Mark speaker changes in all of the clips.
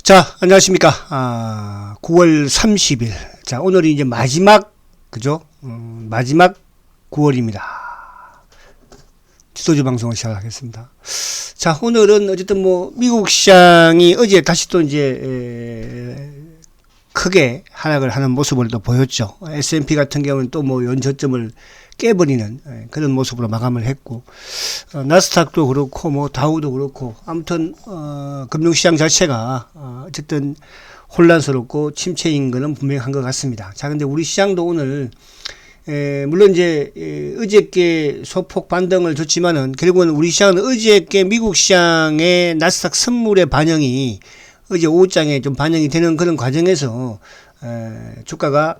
Speaker 1: 자, 안녕하십니까. 9월 30일. 자, 오늘이 이제 마지막, 그죠? 마지막 9월입니다. 지도주 방송을 시작하겠습니다. 자, 오늘은 어쨌든 뭐, 미국 시장이 어제 다시 또 이제, 크게 하락을 하는 모습을 또 보였죠. S&P 같은 경우는 또 뭐 연저점을 깨버리는 그런 모습으로 마감을 했고, 나스닥도 그렇고 뭐 다우도 그렇고 아무튼 금융시장 자체가 어쨌든 혼란스럽고 침체인 것은 분명한 것 같습니다. 자, 근데 우리 시장도 오늘 물론 이제 어저께 소폭 반등을 줬지만은 결국은 우리 시장은 어저께 미국 시장의 나스닥 선물의 반영이 어제 오후장에 좀 반영이 되는 그런 과정에서 주가가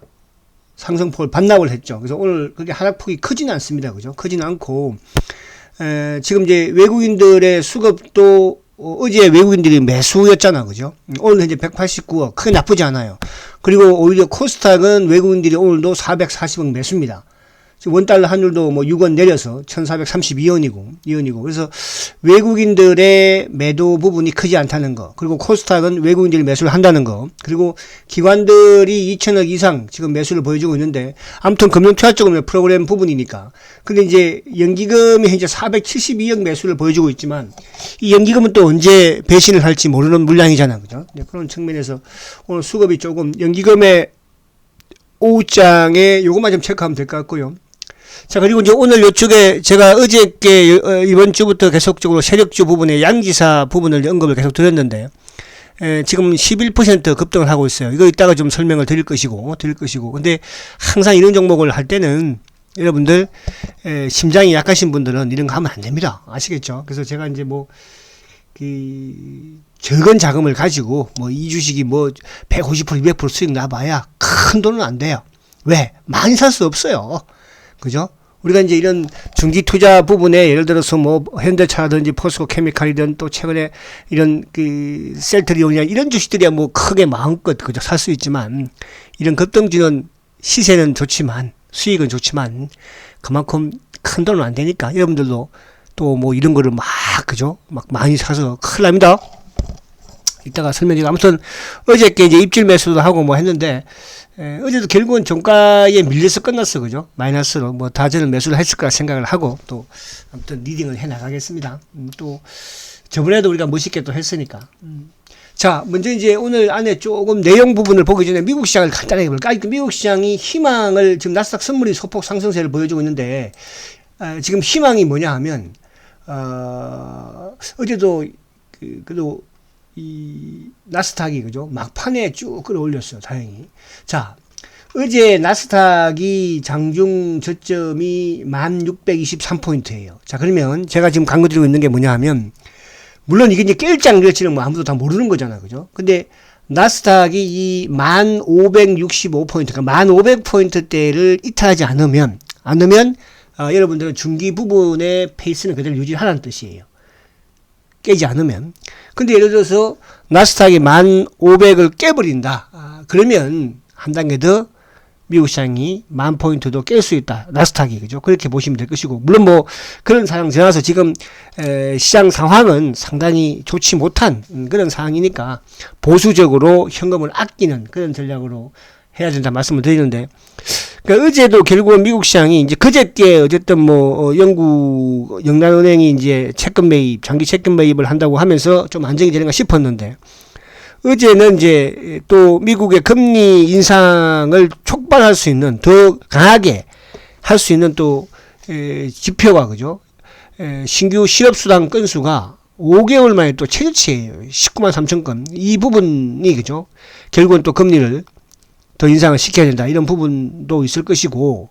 Speaker 1: 상승폭을 반납을 했죠. 그래서 오늘 그렇게 하락폭이 크지는 않습니다. 그죠? 크지는 않고 지금 이제 외국인들의 수급도 어제 외국인들이 매수였잖아. 그죠? 오늘 현재 189억. 크게 나쁘지 않아요. 그리고 오히려 코스닥은 외국인들이 오늘도 440억 매수입니다. 원달러 환율도 뭐 6원 내려서 1432원이고, 그래서 외국인들의 매도 부분이 크지 않다는 거, 그리고 코스닥은 외국인들이 매수를 한다는 거, 그리고 기관들이 2천억 이상 지금 매수를 보여주고 있는데, 아무튼 금융투자자금 프로그램 부분이니까. 근데 이제 연기금이 현재 472억 매수를 보여주고 있지만, 이 연기금은 또 언제 배신을 할지 모르는 물량이잖아. 그죠? 그런 측면에서 오늘 수급이 조금 연기금의 오후장에 요것만 좀 체크하면 될 것 같고요. 자, 그리고 이제 오늘 요쪽에 제가 어저께 이번 주부터 계속적으로 세력주 부분에 양지사 부분을 언급을 계속 드렸는데, 지금 11% 급등을 하고 있어요. 이거 이따가 좀 설명을 드릴 것이고. 근데 항상 이런 종목을 할 때는 여러분들, 심장이 약하신 분들은 이런 거 하면 안 됩니다. 아시겠죠? 그래서 제가 이제 뭐, 적은 자금을 가지고 뭐 이 주식이 뭐 150% 200% 수익 나봐야 큰 돈은 안 돼요. 왜? 많이 살 수 없어요. 그죠? 우리가 이제 이런 중기 투자 부분에 예를 들어서 뭐 현대차라든지 포스코 케미칼이든 또 최근에 이런 셀트리온이나 이런 주식들이야 뭐 크게 마음껏 그죠? 살 수 있지만 이런 급등주는 시세는 좋지만 수익은 좋지만 그만큼 큰 돈은 안 되니까 여러분들도 또 뭐 이런 거를 막 그죠? 막 많이 사서 큰일 납니다. 이따가 설명드리고 아무튼 어저께 이제 입질 매수도 하고 뭐 했는데 어제도 결국은 종가에 밀려서 끝났어. 그죠? 마이너스로 뭐 다 저는 매수를 했을 거라 생각을 하고 또 아무튼 리딩을 해 나가겠습니다. 또 저번에도 우리가 멋있게 또 했으니까. 자, 먼저 이제 오늘 안에 조금 내용 부분을 보기 전에 미국 시장을 간단하게 볼까? 미국 시장이 희망을 지금 나스닥 선물이 소폭 상승세를 보여주고 있는데 지금 희망이 뭐냐 하면 어제도 그래도 이 나스닥이 그죠 막판에 쭉 끌어올렸어요. 다행히. 자, 어제 나스닥이 장중 저점이 1623포인트예요. 자, 그러면 제가 지금 강조드리고 있는 게 뭐냐 하면 물론 이게 이제 깰지 안 깰지는 뭐 아무도 다 모르는 거잖아. 그죠? 근데 나스닥이 이 1565포인트, 그러니까 1500포인트대를 이탈하지 않으면 여러분들은 중기 부분의 페이스는 그대로 유지하라는 뜻이에요. 깨지 않으면. 근데 예를 들어서 나스닥이 1500을 깨버린다. 그러면 한 단계 더 미국 시장이 10,000포인트도 깰 수 있다. 나스닥이. 그죠? 그렇게 보시면 될 것이고. 물론 뭐 그런 상황 지나서 지금 시장 상황은 상당히 좋지 못한 그런 상황이니까 보수적으로 현금을 아끼는 그런 전략으로 해야 된다 말씀을 드리는데, 그러니까 어제도 결국은 미국 시장이 이제 그저께 어쨌든 뭐 영란은행이 이제 채권 매입, 장기 채권 매입을 한다고 하면서 좀 안정이 되는가 싶었는데, 어제는 이제 또 미국의 금리 인상을 촉발할 수 있는 더 강하게 할 수 있는 또 지표가 그죠? 신규 실업수당 건수가 5개월 만에 또 최저치예요. 19만 3천 건. 이 부분이 그죠? 결국은 또 금리를 더 인상을 시켜야 된다. 이런 부분도 있을 것이고,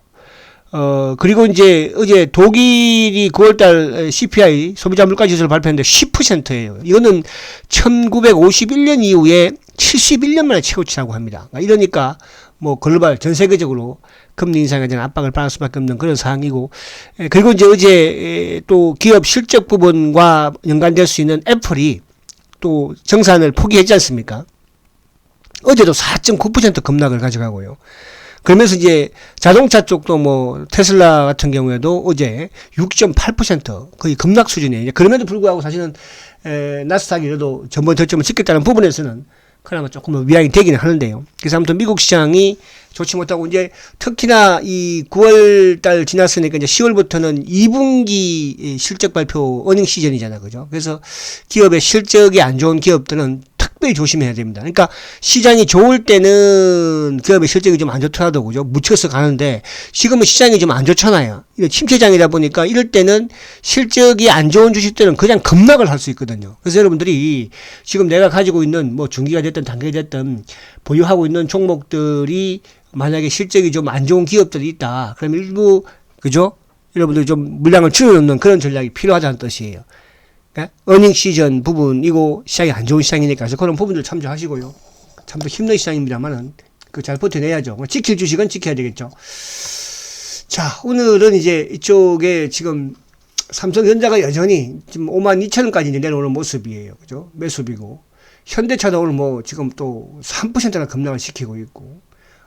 Speaker 1: 그리고 이제 어제 독일이 9월달 CPI 소비자 물가지수를 발표했는데 10%예요. 이거는 1951년 이후에 71년 만에 최고치라고 합니다. 이러니까 뭐 글로벌 전 세계적으로 금리 인상에 대한 압박을 받을 수밖에 없는 그런 상황이고, 그리고 이제 어제 또 기업 실적 부분과 연관될 수 있는 애플이 또 정산을 포기했지 않습니까? 어제도 4.9% 급락을 가져가고요. 그러면서 이제 자동차 쪽도 뭐 테슬라 같은 경우에도 어제 6.8% 거의 급락 수준이에요. 그럼에도 불구하고 사실은 나스닥이 그래도 전번 저점을 찍겠다는 부분에서는 그나마 조금 위안이 되기는 하는데요. 그래서 아무튼 미국 시장이 좋지 못하고 이제 특히나 이 9월달 지났으니까 이제 10월부터는 2분기 실적 발표 어닝 시즌이잖아, 그죠? 그래서 기업의 실적이 안 좋은 기업들은 특별히 조심해야 됩니다. 그러니까 시장이 좋을 때는 기업의 실적이 좀 안 좋더라도 그죠? 묻혀서 가는데 지금은 시장이 좀 안 좋잖아요. 이게 침체장이다 보니까 이럴 때는 실적이 안 좋은 주식들은 그냥 급락을 할 수 있거든요. 그래서 여러분들이 지금 내가 가지고 있는 뭐 중기가 됐든 단기가 됐든 보유하고 있는 종목들이 만약에 실적이 좀 안 좋은 기업들이 있다. 그럼 일부 그죠? 여러분들 좀 물량을 줄여놓는 그런 전략이 필요하다는 뜻이에요. 어닝 시즌 부분이고 시장이 안 좋은 시장이니까 그래서 그런 부분들 참조하시고요. 참 더 힘든 시장입니다만은 그 잘 버텨내야죠. 지킬 주식은 지켜야 되겠죠. 자, 오늘은 이제 이쪽에 지금 삼성전자가 여전히 지금 52,000원까지 내려오는 모습이에요. 그죠? 매수비고 현대차도 오늘 뭐 지금 또 3%나 급락을 시키고 있고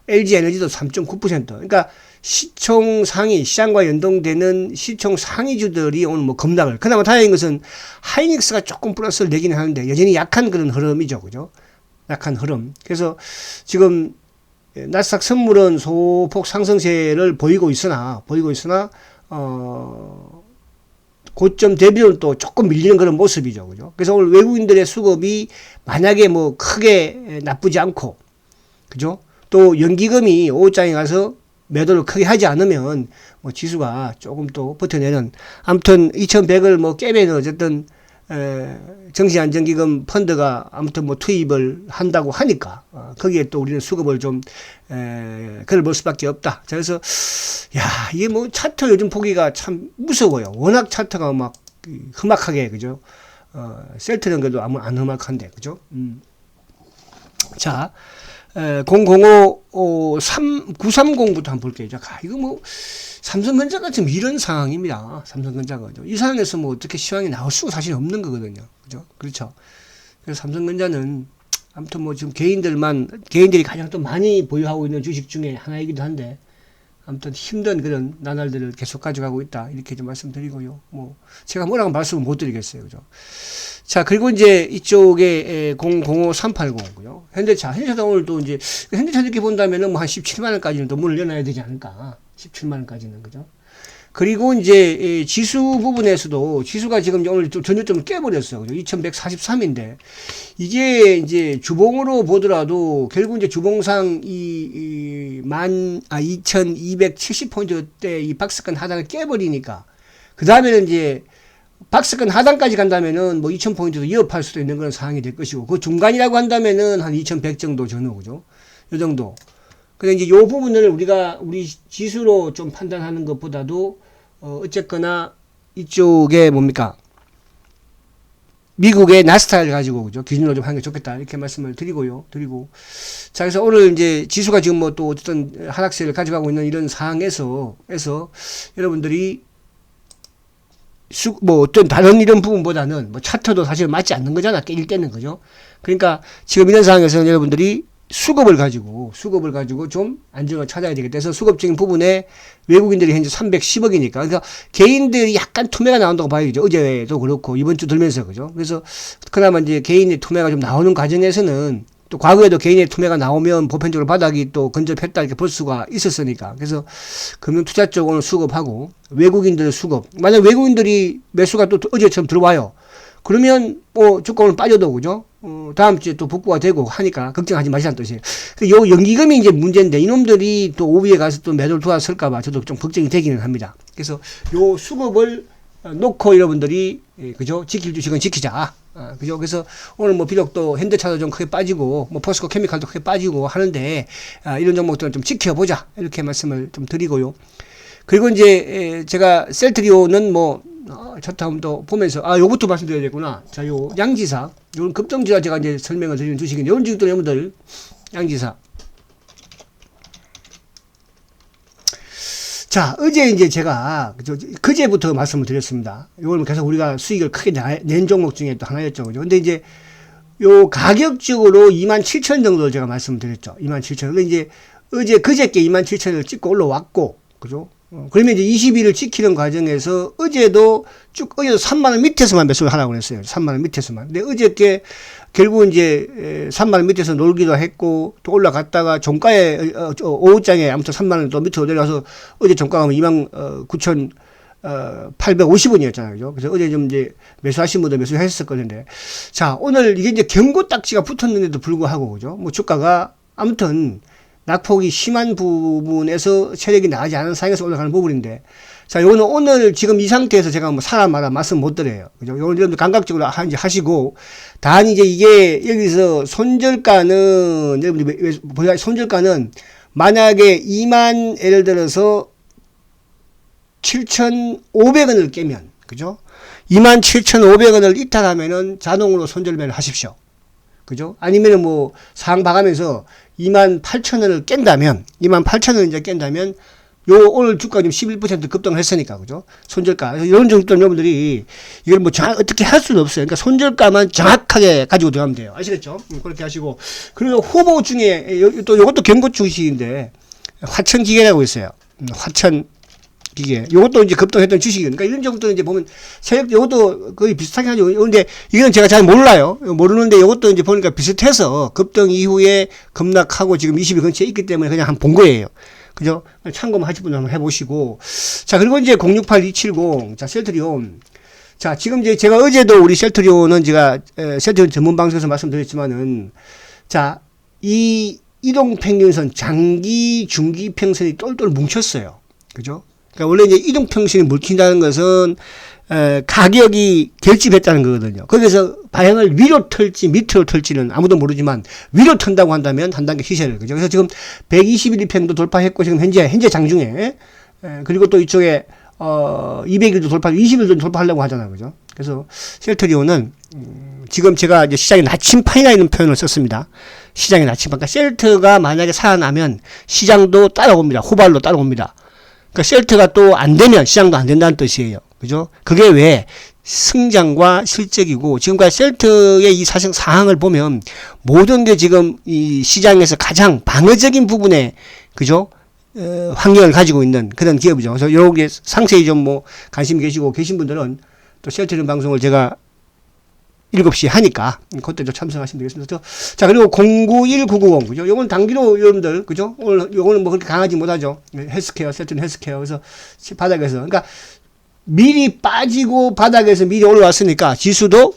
Speaker 1: LG에너지도 3.9%. 그러니까 시총 상위, 시장과 연동되는 시총 상위주들이 오늘 뭐 급락을. 그나마 다행인 것은 하이닉스가 조금 플러스를 내기는 하는데 여전히 약한 그런 흐름이죠. 그죠? 약한 흐름. 그래서 지금 나스닥 선물은 소폭 상승세를 보이고 있으나, 고점 대비는 또 조금 밀리는 그런 모습이죠. 그죠? 그래서 오늘 외국인들의 수급이 만약에 뭐 크게 나쁘지 않고, 그죠? 또 연기금이 오후장에 가서 매도를 크게 하지 않으면 뭐 지수가 조금 또 버텨내는 아무튼 2100을 뭐 깨면 어쨌든 정신안정기금 펀드가 아무튼 뭐 투입을 한다고 하니까 거기에 또 우리는 수급을 좀 글을 볼 수밖에 없다. 자, 그래서 야 이게 뭐 차트 요즘 보기가 참 무서워요. 워낙 차트가 막 험악하게 그죠? 셀트는 그래도 아무 안 험악한데 그죠? 자. 9030부터 한번 볼게요. 자, 이거 뭐, 삼성전자가 지금 이런 상황입니다. 삼성전자가. 이 상황에서 뭐 어떻게 시황이 나올 수가 사실 없는 거거든요. 그죠? 그렇죠. 그래서 삼성전자는, 아무튼 뭐 지금 개인들이 가장 또 많이 보유하고 있는 주식 중에 하나이기도 한데, 아무튼 힘든 그런 나날들을 계속 가져가고 있다. 이렇게 좀 말씀드리고요. 뭐, 제가 뭐라고 말씀을 못 드리겠어요. 그죠? 자, 그리고 이제 이쪽에 005380고요. 현대차도 오늘 또 이제, 현대차 이렇게 본다면은 뭐 한 17만원까지는 또 문을 열어야 되지 않을까. 17만원까지는, 그죠? 그리고 이제 지수 부분에서도 지수가 지금 오늘 전저점을 깨버렸어. 그죠? 2143인데, 이게 이제 주봉으로 보더라도 결국 이제 주봉상 2270포인트대 이 박스권 하단을 깨버리니까, 그 다음에는 이제 박스권 하단까지 간다면은 뭐 2000포인트도 위협할 수도 있는 그런 상황이 될 것이고, 그 중간이라고 한다면은 한 2100 정도 전후, 그죠? 요 정도. 근데 이제 요 부분을 우리 지수로 좀 판단하는 것보다도, 어쨌거나 이쪽에 뭡니까? 미국의 나스닥을 가지고, 그죠? 기준으로 좀 하는 게 좋겠다. 이렇게 말씀을 드리고. 자, 그래서 오늘 이제 지수가 지금 뭐 또 어떤 하락세를 가져가고 있는 이런 상황에서 여러분들이 뭐 어떤 다른 이런 부분보다는 뭐 차트도 사실 맞지 않는 거잖아. 깨질 때는 그죠? 그러니까 지금 이런 상황에서는 여러분들이 수급을 가지고 좀 안정을 찾아야 되겠다. 그래서 수급적인 부분에 외국인들이 현재 310억이니까. 그러니까 개인들이 약간 투매가 나온다고 봐야죠. 어제도 그렇고 이번 주 들면서 그죠? 그래서 그나마 이제 개인의 투매가 좀 나오는 과정에서는 또 과거에도 개인의 투매가 나오면 보편적으로 바닥이 또 근접했다 이렇게 볼 수가 있었으니까. 그래서 금융투자 쪽 오늘 수급하고 외국인들의 수급. 만약 외국인들이 매수가 또 어제처럼 들어와요. 그러면 뭐 주가는 빠져도 그죠? 다음 주에 또 복구가 되고 하니까 걱정하지 마시라는 뜻이에요. 요 연기금이 이제 문제인데 이놈들이 또 오후에 가서 또 매도를 도와쓸까봐 저도 좀 걱정이 되기는 합니다. 그래서 요 수급을 놓고 여러분들이 그죠? 지킬 주식은 지키자. 그죠? 그래서 오늘 뭐 비록 또 현대차도 좀 크게 빠지고 뭐 포스코 케미칼도 크게 빠지고 하는데 이런 종목들은 좀 지켜보자. 이렇게 말씀을 좀 드리고요. 그리고 이제 제가 셀트리온은 뭐 차트 한번 더 보면서 요것도 말씀드려야겠구나. 자, 요 양지사 요런 급등주라 제가 이제 설명을 드리는 주식인데 요런 주식도 여러분들 양지사. 자, 어제 이제 제가 그제부터 말씀을 드렸습니다. 요거는 계속 우리가 수익을 크게 낸 종목 중에 또 하나였죠. 그죠? 근데 이제 요 가격적으로 27,000 정도 제가 말씀드렸죠. 27,000. 근데 이제 그저께 27,000을 찍고 올라왔고, 그죠? 그러면 이제 20일을 지키는 과정에서 어제도 3만원 밑에서만 매수를 하라고 그랬어요. 3만원 밑에서만. 근데 어저께 결국 이제 3만원 밑에서 놀기도 했고 또 올라갔다가 종가에 오후장에 아무튼 3만원 또 밑으로 내려가서 어제 종가가 29,850원이었잖아요. 그죠? 그래서 어제 좀 이제 매수하신 분들 매수했었거든요. 자, 오늘 이게 이제 경고 딱지가 붙었는데도 불구하고, 그죠? 뭐 주가가 아무튼 낙폭이 심한 부분에서 세력이 나가지 않은 상황에서 올라가는 부분인데, 자, 요거는 오늘 지금 이 상태에서 제가 뭐 사람 말아 말씀 못 드려요. 그죠? 요걸 여러분들 감각적으로 하시고, 단 이제 이게 여기서 손절가는, 여러분들 손절가는 만약에 예를 들어서 7,500원을 깨면, 그죠? 27,500원을 이탈하면은 자동으로 손절매를 하십시오. 그죠? 아니면은 뭐 상황 봐가면서 28,000원을 깬다면, 28,000원 이제 깬다면, 오늘 주가 지금 11% 급등을 했으니까, 그죠? 손절가. 그래서 이런 정도 여러분들이 이걸 뭐 어떻게 할 수는 없어요. 그러니까 손절가만 정확하게 가지고 들어가면 돼요. 아시겠죠? 그렇게 하시고. 그리고 후보 중에, 또 요것도 경고 주식인데, 화천기계라고 있어요. 화천기계. 요것도 이제 급등했던 주식이에요. 그러니까 이런 정도는 이제 보면, 요것도 거의 비슷하게 하죠. 근데 이거는 제가 잘 몰라요. 모르는데 요것도 이제 보니까 비슷해서 급등 이후에 급락하고 지금 20일 근처에 있기 때문에 그냥 한 본 거예요. 그죠? 참고만 하실 분들 한번 해보시고. 자, 그리고 이제 068270. 자, 셀트리온. 자, 지금 이제 제가 어제도 우리 셀트리온은 제가, 셀트리온 전문 방송에서 말씀드렸지만은, 자, 이 이동평균선 장기, 중기 평선이 똘똘 뭉쳤어요. 그죠? 그러니까 원래 이제 이동평선이 뭉친다는 것은, 가격이 결집했다는 거거든요. 거기서 방향을 위로 털지 밑으로 털지는 아무도 모르지만 위로 턴다고 한다면 한 단계 시세를. 그죠? 그래서 지금 121일평도 돌파했고 지금 현재 장중에 그리고 또 이쪽에 200일도 돌파, 20일도 돌파하려고 하잖아요. 그죠? 그래서 셀트리온은 지금 제가 이제 시장에 나침판이나 있는 표현을 썼습니다. 시장에 나침판. 그러니까 셀트가 만약에 살아나면 시장도 따라옵니다. 호발로 따라옵니다. 그러니까 셀트가 또 안 되면 시장도 안 된다는 뜻이에요. 그죠? 그게 왜 승장과 실적이고 지금까지 셀트의 이 상황을 보면 모든 게 지금 이 시장에서 가장 방어적인 부분에 그죠? 환경을 가지고 있는 그런 기업이죠. 그래서 여기에 상세히 좀 뭐 관심 계신 분들은 또 셀트리온 방송을 제가 7시에 하니까 그때 좀 참석하시면 되겠습니다. 자, 그리고 091990 그죠? 요건 단기로 여러분들 그죠? 오늘 요거는 뭐 그렇게 강하지 못하죠. 헬스케어, 셀트리온 헬스케어. 그래서 바닥에서 그러니까 미리 빠지고 바닥에서 미리 올라왔으니까 지수도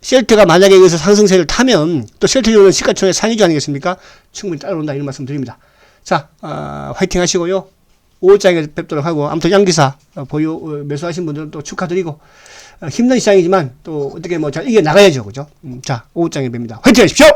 Speaker 1: 셀트가 만약에 여기서 상승세를 타면 또 셀트리온은 시가총액 상위주 아니겠습니까? 충분히 따라온다 이런 말씀 드립니다. 자, 화이팅 하시고요. 5월장에 뵙도록 하고 아무튼 양기사 보유 매수하신 분들은 또 축하드리고 힘든 시장이지만 또 어떻게 뭐 잘 이겨 나가야죠. 그죠? 자, 5월장에 뵙니다. 화이팅 하십시오!